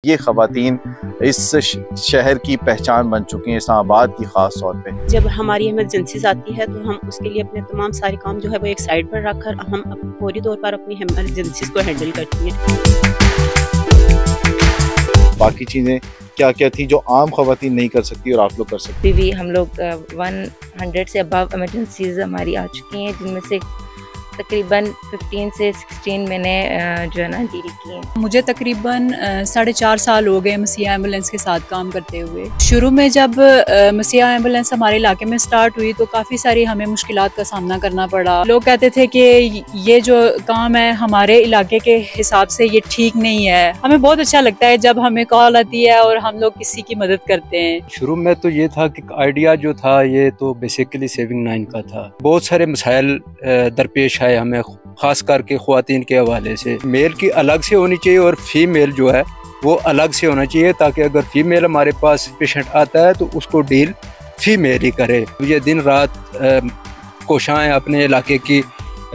ये ख़वातीन इस शहर की पहचान बन चुकी हैं, इस्लामाबाद की ख़ास तौर पे। जब हमारी इमरजेंसीज आती है तो हम उसके लिए अपने तमाम सारे काम जो है वो एक साइड पर रखकर हम फौरी तौर पर अपनी इमरजेंसीज को हैंडल करती हैं। बाकी चीज़ें क्या क्या थी जो आम ख़वातीन नहीं कर सकती और आप लोग कर सकते? भी हम लोग 100 से अबव इमरजेंसीज हमारी आ चुकी हैं, जिनमें से तकरीबन 15 से 16 मैंने जो है ना डील की हैं। मुझे तकरीबन 4.5 साल हो गए मसीहा एम्बुलेंस के साथ काम करते हुए। शुरू में जब मसीहा एम्बुलेंस हमारे इलाके में स्टार्ट हुई तो काफ़ी सारी हमें मुश्किलात का सामना करना पड़ा। लोग कहते थे कि ये जो काम है हमारे इलाके के हिसाब से ये ठीक नहीं है। हमें बहुत अच्छा लगता है जब हमें कॉल आती है और हम लोग किसी की मदद करते हैं। शुरू में तो ये था कि आइडिया जो था ये तो बेसिकली सेविंग 9 का था। बहुत सारे मसाइल दरपेश है हमें, खास करके ख्वातीन के हवाले से। मेल की अलग से होनी चाहिए और फीमेल जो है वो अलग से होना चाहिए, ताकि अगर फीमेल हमारे पास पेशेंट आता है तो उसको डील फीमेल ही करे। ये दिन रात कोशिशें अपने इलाके की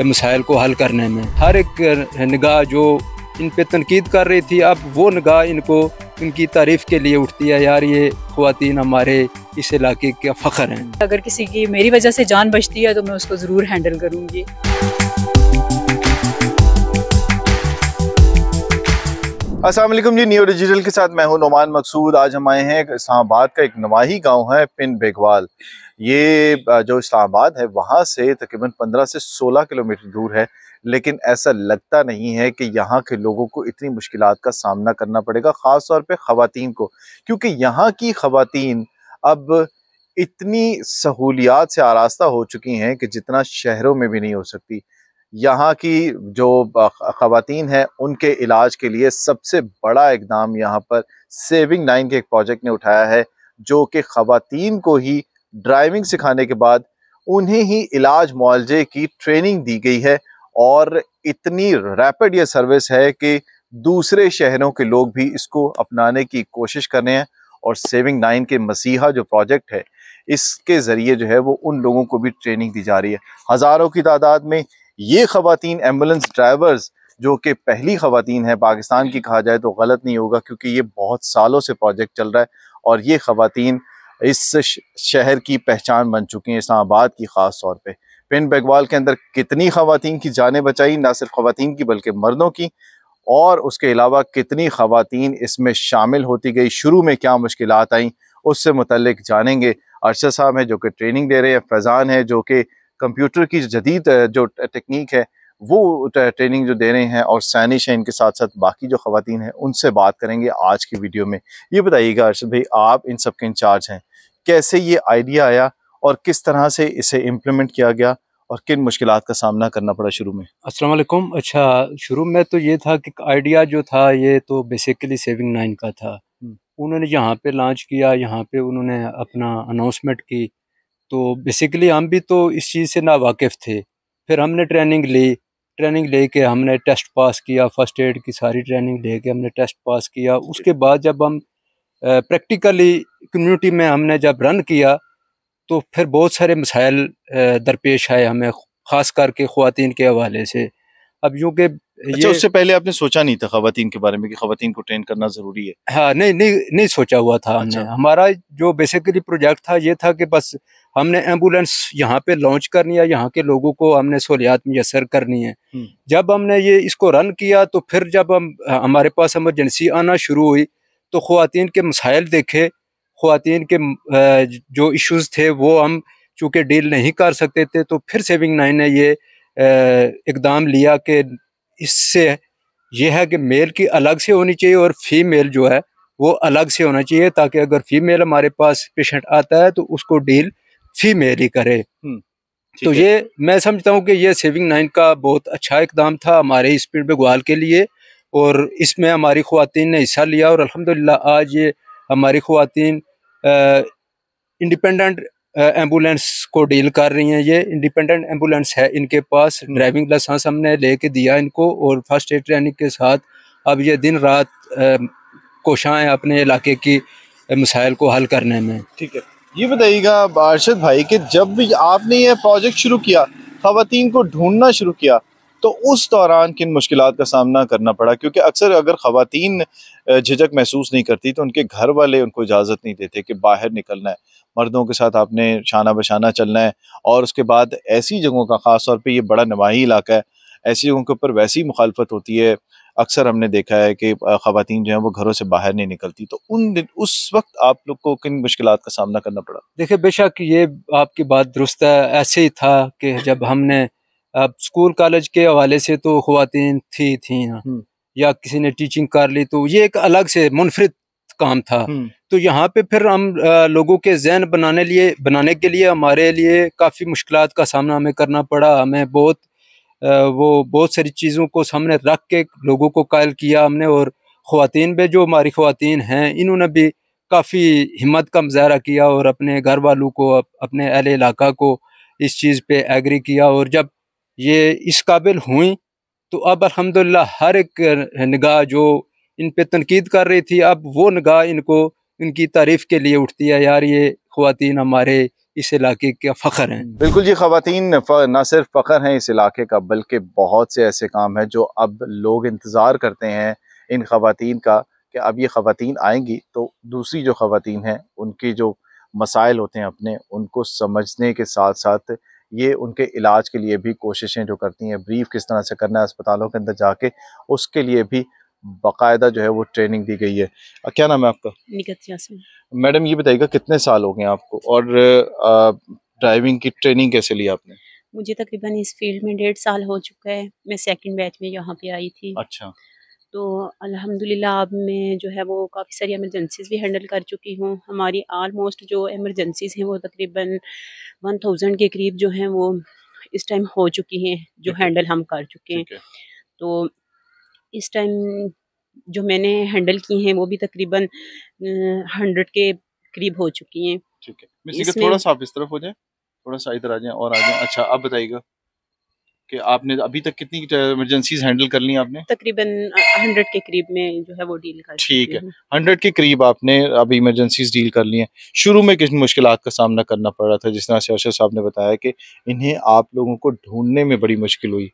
मसाइल को हल करने में। हर एक निगाह जो इन पे तनकीद कर रही थी, अब वो निगाह इनको इनकी तारीफ़ के लिए उठती है। यार ये ख्वातीन हमारे इस इलाके का फ़ख्र हैं। अगर किसी की मेरी वजह से जान बचती है तो मैं उसको ज़रूर हैंडल करूँगी। अस्सलाम वालेकुम जी, न्यू डिजिटल के साथ मैं हूं नोमान मकसूद। आज हम आए हैं इस्लामाबाद का एक नवाही गांव है पिन बेगवाल। ये जो इस्लामाबाद है वहां से तकरीबन 15 से 16 किलोमीटर दूर है, लेकिन ऐसा लगता नहीं है कि यहाँ के लोगों को इतनी मुश्किलात का सामना करना पड़ेगा, ख़ास तौर पे ख़वातीन को, क्योंकि यहाँ की ख़वातीन अब इतनी सहूलियात से आरास्ता हो चुकी हैं कि जितना शहरों में भी नहीं हो सकती। यहाँ की जो ख़वातीन हैं उनके इलाज के लिए सबसे बड़ा इक़दाम यहाँ पर सेविंग 9 के एक प्रोजेक्ट ने उठाया है, जो कि ख़वातीन को ही ड्राइविंग सिखाने के बाद उन्हें ही इलाज मुआलजे की ट्रेनिंग दी गई है। और इतनी रैपिड ये सर्विस है कि दूसरे शहरों के लोग भी इसको अपनाने की कोशिश कर रहे हैं। और सेविंग 9 के मसीहा जो प्रोजेक्ट है, इसके ज़रिए जो है वो उन लोगों को भी ट्रेनिंग दी जा रही है। हज़ारों की तादाद में ये ख़वातीन एम्बुलेंस ड्राइवर्स, जो कि पहली ख़वातीन है पाकिस्तान की कहा जाए तो गलत नहीं होगा, क्योंकि ये बहुत सालों से प्रोजेक्ट चल रहा है और ये ख़वातीन इस शहर की पहचान बन चुकी हैं, इस्लामाबाद की ख़ास तौर पे। पिन बेगवाल के अंदर कितनी ख़वातीन की जानें बचाई, ना सिर्फ ख़वातीन की बल्कि मर्दों की, और उसके अलावा कितनी ख़वातीन इसमें शामिल होती गई, शुरू में क्या मुश्किलात आई, उससे मुतल्लिक जानेंगे। अरशद साहब हैं जो कि ट्रेनिंग दे रहे हैं, फैज़ान है जो कि कंप्यूटर की जदीद जो टेक्निक है वो ट्रेनिंग जो दे रहे हैं, और सैनिश है इनके साथ साथ बाकी जो ख़वातीन हैं, उनसे बात करेंगे आज की वीडियो में। ये बताइएगा अरशद भाई, आप इन सब के इंचार्ज हैं, कैसे ये आइडिया आया और किस तरह से इसे इम्प्लीमेंट किया गया और किन मुश्किलात का सामना करना पड़ा शुरू में? अस्सलाम वालेकुम। अच्छा, शुरू में तो ये था कि आइडिया जो था ये तो बेसिकली सेविंग 9 का था। उन्होंने यहाँ पे लॉन्च किया, यहाँ पे उन्होंने अपना अनाउंसमेंट की, तो बेसिकली हम भी तो इस चीज़ से ना वाकिफ़ थे। फिर हमने ट्रेनिंग ले के हमने टेस्ट पास किया, फ़र्स्ट एड की सारी ट्रेनिंग ले के हमने टेस्ट पास किया। उसके बाद जब हम प्रैक्टिकली कम्युनिटी में हमने जब रन किया तो फिर बहुत सारे मसाइल दरपेश आए हमें, ख़ास करके ख़वातीन के हवाले से। अब यूँ कि अच्छा, उससे पहले आपने सोचा नहीं था ख़वातीन के बारे में कि ख़वातीन को ट्रेन करना ज़रूरी है? हाँ, नहीं सोचा हुआ था हमने। अच्छा। हमारा जो बेसिकली प्रोजेक्ट था ये था कि बस हमने एम्बुलेंस यहाँ पे लॉन्च करनी है, यहाँ के लोगों को हमने सहूलियात मुयस्सर करनी है। जब हमने ये इसको रन किया तो फिर जब हमारे पास इमरजेंसी आना शुरू हुई तो ख़वातीन के मसाइल देखे, ख़वातीन के जो इश्यूज़ थे वो हम चूँकि डील नहीं कर सकते थे, तो फिर सेविंग 9 ने ये इक़दाम लिया कि इससे ये है कि मेल की अलग से होनी चाहिए और फीमेल जो है वो अलग से होना चाहिए, ताकि अगर फीमेल हमारे पास पेशेंट आता है तो उसको डील फीमेल ही करे। तो ये मैं समझता हूँ कि ये सेविंग 9 का बहुत अच्छा इक़दाम था हमारे इस पिन बेगवाल के लिए, और इसमें हमारी ख़वातीन ने हिस्सा लिया और अल्हम्दुलिल्लाह आज ये हमारी ख़वातीन इंडिपेंडेंट एम्बुलेंस को डील कर रही हैं। ये इंडिपेंडेंट एम्बुलेंस है इनके पास, ड्राइविंग लाइसेंस हमने लेके दिया इनको, और फर्स्ट एड ट्रेनिंग के साथ अब ये दिन रात कोशिशें अपने इलाके की मसाइल को हल करने में। ठीक है, ये बताइएगा अरशद भाई कि जब भी आपने ये प्रोजेक्ट शुरू किया, ख़वातीन को ढूंढना शुरू किया, तो उस दौरान किन मुश्किलात का सामना करना पड़ा? क्योंकि अक्सर अगर ख़वातीन झिझक महसूस नहीं करती तो उनके घर वाले उनको इजाज़त नहीं देते कि बाहर निकलना है, मर्दों के साथ आपने शाना बशाना चलना है। और उसके बाद ऐसी जगहों का, ख़ास तौर पे ये बड़ा नवाही इलाका है, ऐसी जगहों के ऊपर वैसी मुखालफत होती है। अक्सर हमने देखा है कि ख़वातीन जो हैं वो घरों से बाहर नहीं निकलती। तो उस वक्त आप लोग को किन मुश्किलात का सामना करना पड़ा? देखिए, बेशक ये आपकी बात दुरुस्त है। ऐसे ही था कि जब हमने अब स्कूल कॉलेज के हवाले से तो ख़वातीन थी ना, या किसी ने टीचिंग कर ली तो ये एक अलग से मुनफरिद काम था। तो यहाँ पे फिर हम लोगों के ज़हन बनाने के लिए हमारे लिए काफ़ी मुश्किलात का सामना हमें करना पड़ा। हमें बहुत सारी चीज़ों को सामने रख के लोगों को कायल किया हमने। और ख़वातीन पे जो हमारी ख़वातीन हैं इन्होंने भी काफ़ी हिम्मत का मुज़ाहरा किया और अपने घर वालों को, अपने अहले इलाका को इस चीज़ पे एग्री किया। और जब ये इस काबिल हुई तो अब अल्हम्दुलिल्लाह हर एक निगाह जो इन पे तनकीद कर रही थी, अब वो निगाह इनकी तारीफ़ के लिए उठती है। यार, ये ख़वातीन हमारे इस इलाके का फ़ख्र हैं। बिल्कुल जी, ख़वातीन ना सिर्फ फ़ख्र हैं इस इलाके का, बल्कि बहुत से ऐसे काम हैं जो अब लोग इंतज़ार करते हैं इन ख़वातीन का कि अब ये ख़वातीन आएंगी तो दूसरी जो ख़वातीन हैं उनके जो मसाइल होते हैं अपने, उनको समझने के साथ साथ ये उनके इलाज के लिए भी कोशिशें जो करती हैं, ब्रीफ किस तरह से करना है अस्पतालों के अंदर जाके, उसके लिए भी बाकायदा जो है वो ट्रेनिंग दी गई है। क्या नाम है आपका? निकत यास्मीन। मैडम ये बताइएगा कितने साल हो गए आपको और ड्राइविंग की ट्रेनिंग कैसे ली आपने? मुझे तकरीबन इस फील्ड में 1.5 साल हो चुका है। मैं सेकंड बैच में यहाँ पे आई थी। अच्छा। तो अल्हम्दुलिल्लाह अब मैं जो है वो काफ़ी सारी इमरजेंसीज़ भी हैंडल कर चुकी हूँ। हमारी ऑलमोस्ट जो इमरजेंसीज़ हैं वो तकरीबन 1000 के करीब जो हैं वो इस टाइम हो चुकी हैं, जो हैंडल हम कर चुके हैं। तो इस टाइम जो मैंने हैंडल की हैं वो भी तकरीबन 100 के करीब हो चुकी हैं। ठीक है, मिस्टर थोड़ा सा आप इस तरफ हो जाए, थोड़ा सा इधर आ जाए और आ जाए। अच्छा, अब बताइएगा कि आपने अभी तक कितनी इमरजेंसीज हैंडल कर ली आपने? तकरीबन 100 के करीब में जो है वो डील कर ठीक है, 100 के करीब आपने अभी इमरजेंसीज डील कर ली हैं। शुरू में किन मुश्किलात का सामना करना पड़ रहा था? जिस तरह से अरशद साहब ने बताया कि इन्हें आप लोगों को ढूंढने में बड़ी मुश्किल हुई,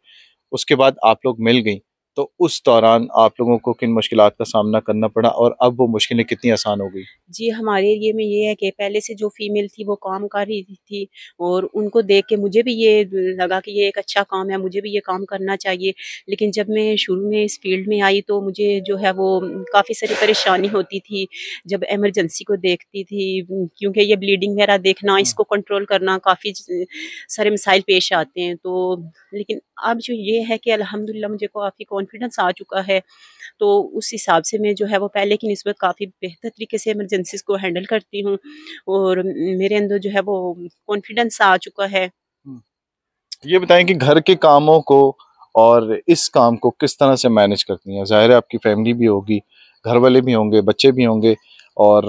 उसके बाद आप लोग मिल गई, तो उस दौरान आप लोगों को किन मुश्किलात का सामना करना पड़ा और अब वो मुश्किलें कितनी आसान हो गई? जी, हमारे एरिए में ये है कि पहले से जो फीमेल थी वो काम कर रही थी और उनको देख के मुझे भी ये लगा कि ये एक अच्छा काम है, मुझे भी ये काम करना चाहिए। लेकिन जब मैं शुरू में इस फील्ड में आई तो मुझे जो है वो काफ़ी सारी परेशानी होती थी जब इमरजेंसी को देखती थी, क्योंकि ये ब्लीडिंग वगैरह देखना, इसको कंट्रोल करना, काफ़ी सारे मसाइल पेश आते हैं। तो लेकिन अब जो ये है कि अल्हम्दुलिल्लाह मुझे काफ़ी कॉन्फिडेंस आ चुका है, तो उस हिसाब से मैं जो है वो पहले की निस्बत काफ़ी बेहतर तरीके से इमरजेंसीज़ को हैंडल करती हूँ और मेरे अंदर जो है वो कॉन्फिडेंस आ चुका है। ये बताएं कि घर के कामों को और इस काम को किस तरह से मैनेज करती हैं? ज़ाहिर है आपकी फैमिली भी होगी, घर वाले भी होंगे, बच्चे भी होंगे और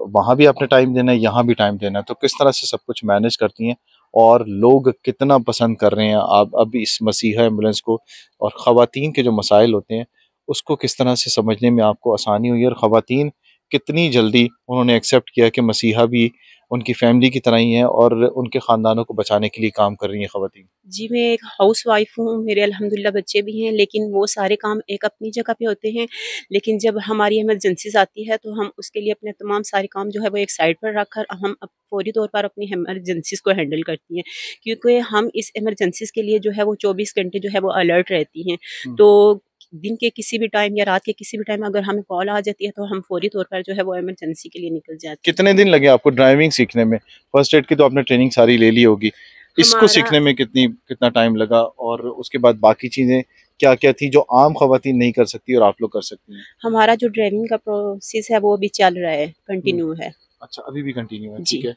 वहाँ भी आपने टाइम देना है, यहाँ भी टाइम देना है, तो किस तरह से सब कुछ मैनेज करती हैं और लोग कितना पसंद कर रहे हैं आप अब इस मसीहा एम्बुलेंस को, और ख़वातीन के जो मसाइल होते हैं उसको किस तरह से समझने में आपको आसानी हुई और ख़वातीन कितनी जल्दी उन्होंने एक्सेप्ट किया कि मसीहा भी उनकी फैमिली की तरह ही है और उनके ख़ानदानों को बचाने के लिए काम कर रही हैं ख़वातीन? जी, मैं एक हाउसवाइफ़ हूँ, मेरे अल्हम्दुलिल्लाह बच्चे भी हैं, लेकिन वो सारे काम एक अपनी जगह पे होते हैं। लेकिन जब हमारी इमरजेंसीज़ आती है तो हम उसके लिए अपने तमाम सारे काम जो है वो एक साइड पर रख कर हम फ़ौरी तौर पर अपनी इमरजेंसीज़ को हैंडल करती हैं। क्योंकि हम इस इमरजेंसीज़ के लिए जो है वो 24 घंटे जो है वो अलर्ट रहती हैं। तो दिन के किसी भी टाइम या रात के किसी भी टाइम अगर हमें कॉल आ जाती है तो हम फ़ौरी तौर पर जो है वो इमरजेंसी के लिए निकल जाते हैं। कितने दिन लगे आपको ड्राइविंग सीखने में? फर्स्ट एड की तो आपने ट्रेनिंग सारी ले ली होगी, इसको सीखने में कितना टाइम लगा और उसके बाद बाकी चीज़ें क्या-क्या थी जो आम ख़वातीन नहीं कर सकती और आप लोग कर सकती हैं? हमारा जो ड्राइविंग का प्रोसेस है वो अभी चल रहा है, कंटिन्यू है। अच्छा, अभी भी कंटिन्यू है, जी। ठीक है।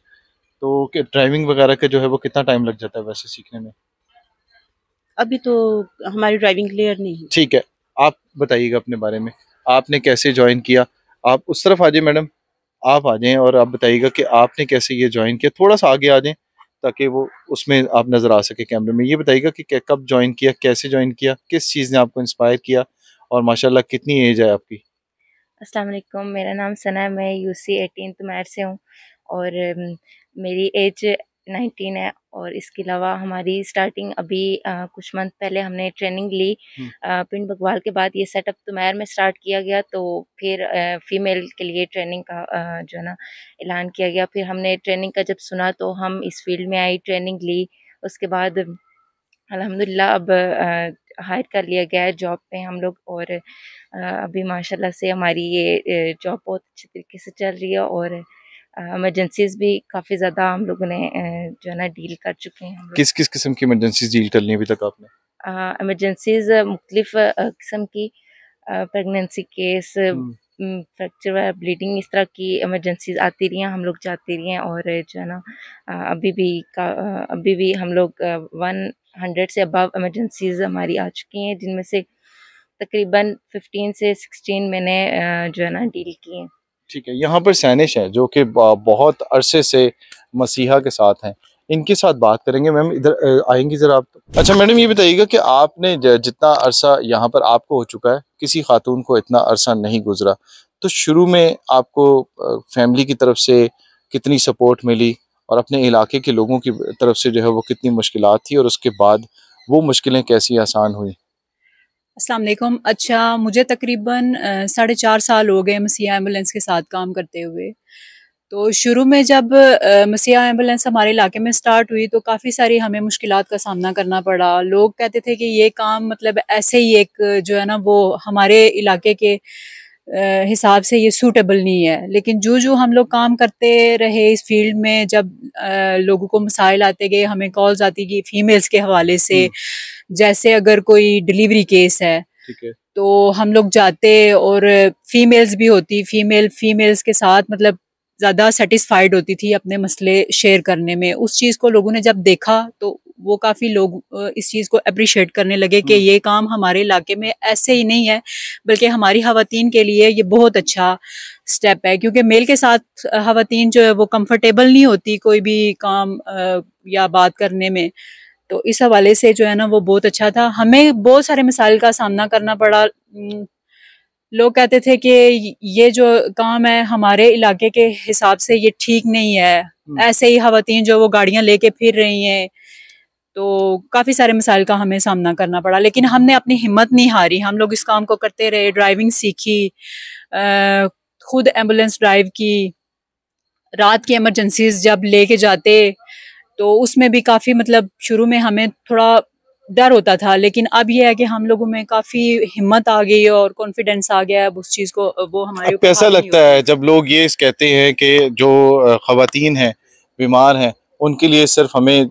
तो क्या ड्राइविंग वगैरह का जो है वो कितना टाइम लग जाता है वैसे सीखने में? अभी तो हमारी ड्राइविंग क्लियर नहीं है। ठीक है, आप बताइएगा अपने बारे में, आपने कैसे जॉइन किया? आप उस तरफ आ जाइए मैडम, आप आ जाएँ और आप बताइएगा कि आपने कैसे ये जॉइन किया? थोड़ा-सा आगे आ जाएँ ताकि वो उसमें आप नज़र आ सके कैमरे में। ये बताइएगा कि कब जॉइन किया, कैसे जॉइन किया, किस चीज़ ने आपको इंस्पायर किया और माशाल्लाह कितनी एज है आपकी? अस्सलाम वालेकुम, मेरा नाम सना है, मैं यूसी 18 तुमैर से हूँ और मेरी एज कोविड-19 है। और इसके अलावा हमारी स्टार्टिंग अभी कुछ मंथ पहले हमने ट्रेनिंग ली। पिंड बगवाल के बाद ये सेटअप तुमैर में स्टार्ट किया गया, तो फिर फीमेल के लिए ट्रेनिंग का जो है ना ऐलान किया गया। फिर हमने ट्रेनिंग का जब सुना तो हम इस फील्ड में आई, ट्रेनिंग ली। उसके बाद अल्हम्दुलिल्लाह अब हायर कर लिया गया है जॉब पे हम लोग। और अभी माशाल्लाह से हमारी ये जॉब बहुत अच्छे तरीके से चल रही है। और इमरजेंसीज भी काफ़ी ज़्यादा हम लोगों ने जो है ना डील कर चुके हैं हम लोग। किस किस किस्म की इमरजेंसीज डील कर ली अभी तक आपने? इमरजेंसीज मुख्तलिफ किस्म की, प्रेगनेंसी केस, फ्रैक्चर, ब्लीडिंग, इस तरह की इमरजेंसीज आती रही हैं, हम लोग जाते रही हैं। और जो है ना अभी भी हम लोग 100 से अबव इमरजेंसीज हमारी आ चुकी हैं, जिनमें से तकरीबन 15 से 16 मैंने जो है ना डील की हैं। ठीक है, यहाँ पर सैनिश है जो कि बहुत अरसे से मसीहा के साथ हैं, इनके साथ बात करेंगे। मैम इधर आएंगी ज़रा आप। अच्छा मैडम, ये बताइएगा कि आपने जितना अरसा यहाँ पर आपको हो चुका है, किसी खातून को इतना अरसा नहीं गुजरा, तो शुरू में आपको फैमिली की तरफ से कितनी सपोर्ट मिली और अपने इलाके के लोगों की तरफ से जो है वो कितनी मुश्किलात थी, और उसके बाद वो मुश्किलें कैसी आसान हुई? अस्सलाम वालेकुम। अच्छा, मुझे तकरीबन 4.5 साल हो गए मसीहा एम्बुलेंस के साथ काम करते हुए। तो शुरू में जब मसीहा एम्बुलेंस हमारे इलाके में स्टार्ट हुई तो काफ़ी सारी हमें मुश्किलात का सामना करना पड़ा। लोग कहते थे कि ये काम मतलब ऐसे ही एक जो है ना वो हमारे इलाके के हिसाब से ये सूटेबल नहीं है। लेकिन जो हम लोग काम करते रहे इस फील्ड में, जब लोगों को मसाइल आते गए, हमें कॉल्स आती गई फीमेल्स के हवाले से, जैसे अगर कोई डिलीवरी केस है ठीक है, तो हम लोग जाते और फीमेल्स भी होती, फीमेल्स के साथ मतलब ज़्यादा सेटिस्फाइड होती थी अपने मसले शेयर करने में। उस चीज़ को लोगों ने जब देखा तो वो काफ़ी लोग इस चीज़ को अप्रिशिएट करने लगे कि ये काम हमारे इलाके में ऐसे ही नहीं है, बल्कि हमारी ख़वातीन के लिए ये बहुत अच्छा स्टेप है। क्योंकि मेल के साथ ख़वातीन जो है वो कंफर्टेबल नहीं होती कोई भी काम या बात करने में। तो इस हवाले से जो है ना वो बहुत अच्छा था। हमें बहुत सारे मसाइल का सामना करना पड़ा। लोग कहते थे कि ये जो काम है हमारे इलाके के हिसाब से ये ठीक नहीं है, ऐसे ही ख़वातीन जो वो गाड़ियां लेके फिर रही हैं। तो काफ़ी सारे मसाइल का हमें सामना करना पड़ा, लेकिन हमने अपनी हिम्मत नहीं हारी। हम लोग इस काम को करते रहे, ड्राइविंग सीखी, खुद एम्बुलेंस ड्राइव की, रात की इमरजेंसीज जब लेके जाते तो उसमें भी काफ़ी मतलब शुरू में हमें थोड़ा डर होता था, लेकिन अब ये है कि हम लोगों में काफ़ी हिम्मत आ गई और कॉन्फिडेंस आ गया है अब उस चीज़ को, वो हमारे अब ऊपर कैसा हावी नहीं लगता होती। है जब लोग ये कहते हैं कि जो ख़वातीन हैं, बीमार हैं, उनके लिए सिर्फ हमें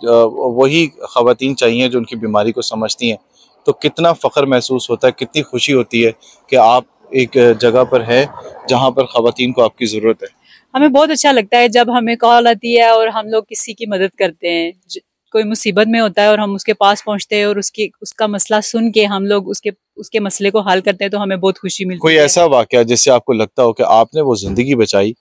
वही ख़वातीन चाहिए जो उनकी बीमारी को समझती हैं, तो कितना फ़ख्र महसूस होता है, कितनी खुशी होती है कि आप एक जगह पर हैं जहाँ पर ख़वातीन को आपकी ज़रूरत है। हमें बहुत अच्छा लगता है जब हमें कॉल आती है और हम लोग किसी की मदद करते हैं। कोई मुसीबत में होता है और हम उसके पास पहुंचते हैं और उसका मसला सुन के हम लोग उसके मसले को हल करते हैं, तो हमें बहुत खुशी मिलती कोई है। ऐसा वाक़या जिससे आपको लगता हो कि आपने वो ज़िंदगी बचाई,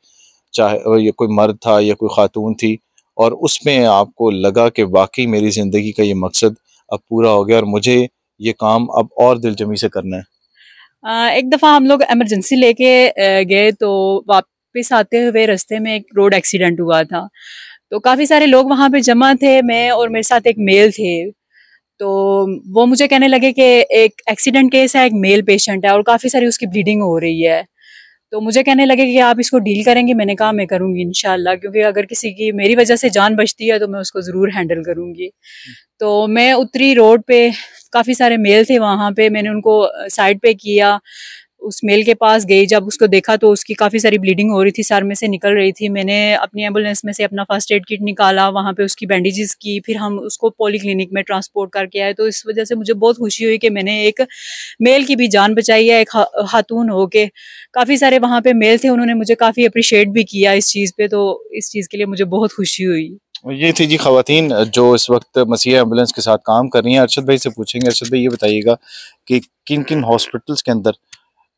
चाहे ये कोई मर्द था या कोई खातून थी, और उसमें आपको लगा कि वाकई मेरी ज़िंदगी का ये मकसद अब पूरा हो गया और मुझे ये काम अब और दिलजमी से करना है? एक दफ़ा हम लोग इमरजेंसी लेके गए तो वापस आते हुए रास्ते में एक रोड एक्सीडेंट हुआ था। तो काफ़ी सारे लोग वहाँ पे जमा थे, मैं और मेरे साथ एक मेल थे। तो वो मुझे कहने लगे कि एक एक्सीडेंट केस है, एक मेल पेशेंट है और काफ़ी सारी उसकी ब्लीडिंग हो रही है। तो मुझे कहने लगे कि आप इसको डील करेंगे। मैंने कहा मैं करूँगी इंशाल्लाह, क्योंकि अगर किसी की मेरी वजह से जान बचती है तो मैं उसको ज़रूर हैंडल करूँगी। तो मैं उतरी रोड पे, काफ़ी सारे मेल थे वहाँ पे, मैंने उनको साइड पे किया, उस मेल के पास गई। जब उसको देखा तो उसकी काफ़ी सारी ब्लीडिंग हो रही थी, सर में से निकल रही थी। मैंने अपनी एम्बुलेंस में से अपना फर्स्ट एड किट निकाला, वहाँ पे उसकी बैंडेजेस की, फिर हम उसको पॉलीक्लिनिक में ट्रांसपोर्ट करके आए। तो इस वजह से मुझे बहुत खुशी हुई कि मैंने एक मेल की भी जान बचाई है, एक खातून हो के। काफ़ी सारे वहाँ पे मेल थे, उन्होंने मुझे काफ़ी अप्रिशिएट भी किया इस चीज़ पे, तो इस चीज़ के लिए मुझे बहुत खुशी हुई। ये थी जी ख़वातीन जो इस वक्त मसीहा एम्बुलेंस के साथ काम कर रही हैं। अरशद भाई से पूछेंगे। अरशद भाई, ये बताइएगा कि किन किन हॉस्पिटल्स के अंदर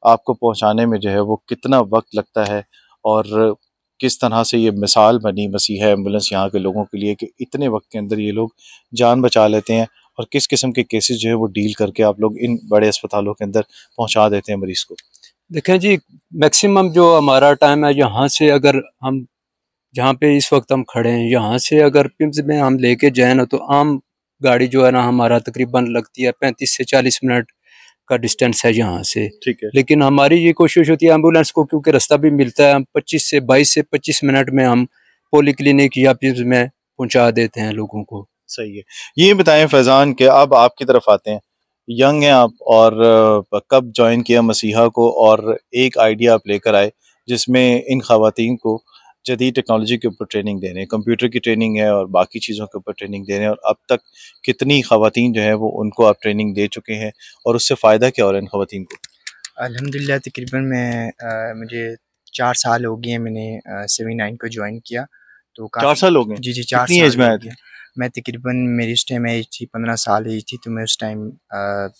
आपको पहुंचाने में जो है वो कितना वक्त लगता है, और किस तरह से ये मिसाल बनी मसीहा एम्बुलेंस यहाँ के लोगों के लिए कि इतने वक्त के अंदर ये लोग जान बचा लेते हैं, और किस किस्म के केसेस जो है वो डील करके आप लोग इन बड़े अस्पतालों के अंदर पहुंचा देते हैं मरीज़ को? देखें जी, मैक्सिमम जो हमारा टाइम है यहाँ से, अगर हम जहाँ पे इस वक्त हम खड़े हैं, यहाँ से अगर पिम्स में हम लेके जाए ना, तो आम गाड़ी जो है ना हमारा तकरीबन लगती है 35 से 40 मिनट का डिस्टेंस है यहाँ से। ठीक है। लेकिन हमारी ये कोशिश होती है एम्बुलेंस को, क्योंकि रास्ता भी मिलता है, हम 22 से 25 मिनट में हम पोली क्लिनिक या पिम्स में पहुँचा देते हैं लोगों को। सही है। ये बताएं फैज़ान कि अब आपकी तरफ आते हैं, यंग हैं आप और कब ज्वाइन किया मसीहा को, और एक आइडिया आप लेकर आए जिसमें इन ख़वातीन को जदीद टेक्नोलॉजी के ऊपर ट्रेनिंग दे रहे हैं, कंप्यूटर की ट्रेनिंग है और बाकी चीज़ों के ऊपर ट्रेनिंग दे रहे हैं, और अब तक कितनी ख़वातीन जो है वो उनको आप ट्रेनिंग दे चुके हैं और उससे फ़ायदा क्या हो रहा है इन ख़वातीन को? अल्हम्दुलिल्लाह तकरीबन मुझे 4 साल हो गए हैं, मैंने 79 को ज्वाइन किया। तो 4 साल हो गए? जी 4 कितनी साल एज में हो आए गए। थे? मैं तकरीबन मेरी उस टाइम एज थी 15 साल एज थी, तो मैं उस टाइम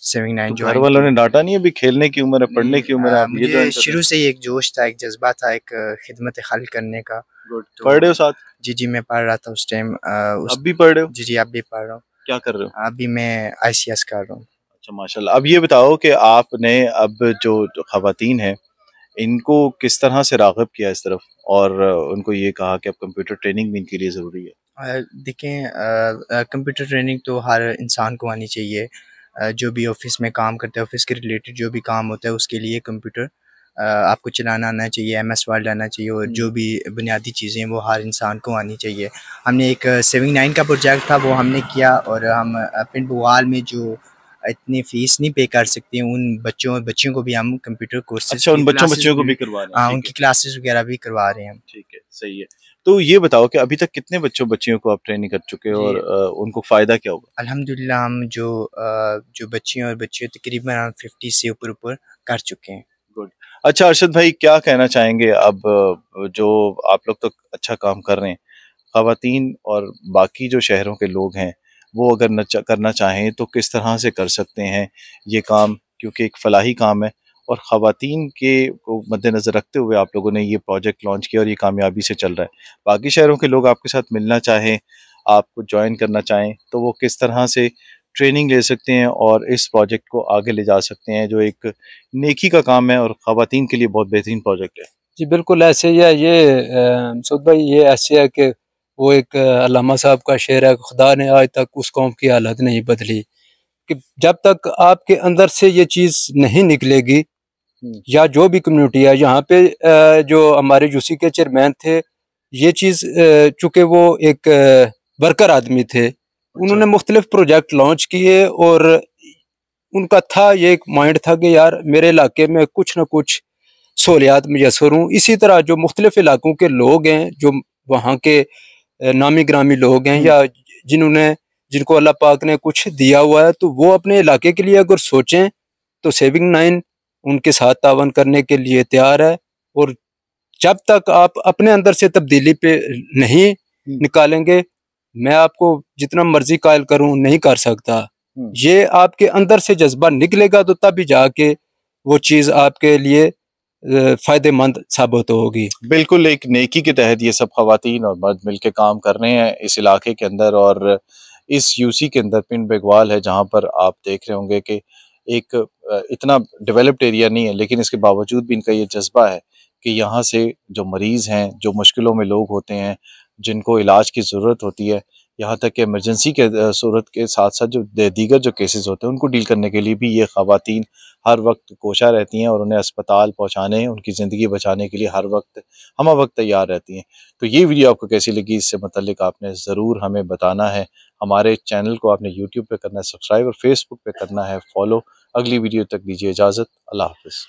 79 तो घर ज्वाइन वालों ने डांटा नहीं? अभी खेलने की उम्र है, पढ़ने की उम्र है, आप ये मुझे ज्वाइन कर रहे शुरू से ही एक जोश था, एक जज्बा था, एक खिदमत खल्क करने का। हैं? तो पढ़ रहे हो साथ? जी मैं पढ़ रहा था उस टाइम। अब भी पढ़ रहे हो? जी अब भी पढ़ रहा हूँ। क्या कर रहे हो? अभी मैं ICS कर रहा हूँ। अच्छा, माशाल्लाह। अब ये बताओ कि आपने अब जो ख़वातीन हैं इनको किस तरह से राग़िब किया इस तरफ, और उनको ये कहा कि अब कंप्यूटर ट्रेनिंग भी इनके लिए ज़रूरी है? देखें, कंप्यूटर ट्रेनिंग तो हर इंसान को आनी चाहिए। जो भी ऑफिस में काम करते हैं, ऑफिस के रिलेटेड जो भी काम होता है उसके लिए कंप्यूटर आपको चलाना आना चाहिए, MS वर्ड आना चाहिए, और जो भी बुनियादी चीज़ें वो हर इंसान को आनी चाहिए। हमने एक 79 का प्रोजेक्ट था वो हमने किया, और हम पिंड बवाल में जो इतनी फ़ीस नहीं पे कर सकते उन बच्चों को भी हम कंप्यूटर कोर्सेज़ अच्छा, उन बच्चों को भी करवा रहे हैं? हाँ, ठीक उनकी है। क्लासेस वगैरह भी करवा रहे हैं हम। ठीक है, सही है। तो ये बताओ कि अभी तक कितने बच्चियों को आप ट्रेनिंग कर चुके हो, जी। और उनको फ़ायदा क्या होगा? अल्हम्दुलिल्लाह हम जो बच्चियाँ और बच्चे तकरीबन हम 50 से ऊपर कर चुके हैं। गुड। अच्छा अरशद भाई, क्या कहना चाहेंगे अब जो आप लोग तो अच्छा काम कर रहे हैं, ख़वातीन और बाकी जो शहरों के लोग हैं वो अगर करना चाहें तो किस तरह से कर सकते हैं ये काम, क्योंकि एक फलाही काम है और ख़वातीन के को मद्देनज़र रखते हुए आप लोगों ने ये प्रोजेक्ट लॉन्च किया और ये कामयाबी से चल रहा है। बाकी शहरों के लोग आपके साथ मिलना चाहें, आपको ज्वाइन करना चाहें, तो वो किस तरह से ट्रेनिंग ले सकते हैं और इस प्रोजेक्ट को आगे ले जा सकते हैं, जो एक नेकी का काम है और ख़वातीन के लिए बहुत बेहतरीन प्रोजेक्ट है? जी बिल्कुल ऐसे ही है ये मसूद भाई, ये ऐसे है कि वो एक अल्लामा साहब का शेर है, खुदा ने आज तक उस कौम की हालत नहीं बदली। कि जब तक आपके अंदर से ये चीज़ नहीं निकलेगी, या जो भी कम्युनिटी है यहाँ पे, जो हमारे यूसी के चेयरमैन थे, ये चीज़ चूँकि वो एक वर्कर आदमी थे, उन्होंने मुख्तलिफ प्रोजेक्ट लॉन्च किए, और उनका था ये एक माइंड था कि यार मेरे इलाके में कुछ ना कुछ सहूलियात मुयसर हूँ। इसी तरह जो मुख्तलिफ इलाकों के लोग हैं, जो वहाँ के नामी ग्रामी लोग हैं, या जिनको अल्लाह पाक ने कुछ दिया हुआ है, तो वो अपने इलाके के लिए अगर सोचें तो सेविंग 9 उनके साथ तावन करने के लिए तैयार है। और जब तक आप अपने अंदर से तब्दीली पे नहीं निकालेंगे, मैं आपको जितना मर्जी कायल करूं नहीं कर सकता। ये आपके अंदर से जज्बा निकलेगा तो तभी जाके वो चीज़ आपके लिए फ़ायदेमंद साबित होगी। बिल्कुल, एक नेकी के तहत ये सब ख़वातीन और मर्द मिलके काम कर रहे हैं इस इलाके के अंदर, और इस यूसी के अंदर पिंड बेगवाल है, जहाँ पर आप देख रहे होंगे कि एक इतना डेवलप्ड एरिया नहीं है, लेकिन इसके बावजूद भी इनका ये जज्बा है कि यहाँ से जो मरीज़ हैं, जो मुश्किलों में लोग होते हैं, जिनको इलाज की ज़रूरत होती है, यहाँ तक कि इमरजेंसी के सूरत के साथ साथ जो दीगर जो केसेस होते हैं उनको डील करने के लिए भी ये ख़वातीन हर वक्त कोशा रहती हैं, और उन्हें अस्पताल पहुँचाने, उनकी ज़िंदगी बचाने के लिए हर वक्त हम वक्त तैयार रहती हैं। तो ये वीडियो आपको कैसी लगी, इससे मुतल्लिक आपने ज़रूर हमें बताना है। हमारे चैनल को आपने यूट्यूब पे करना है सब्सक्राइब, और फेसबुक पे करना है फॉलो। अगली वीडियो तक दीजिए इजाज़त। अल्लाह हाफ़िज़।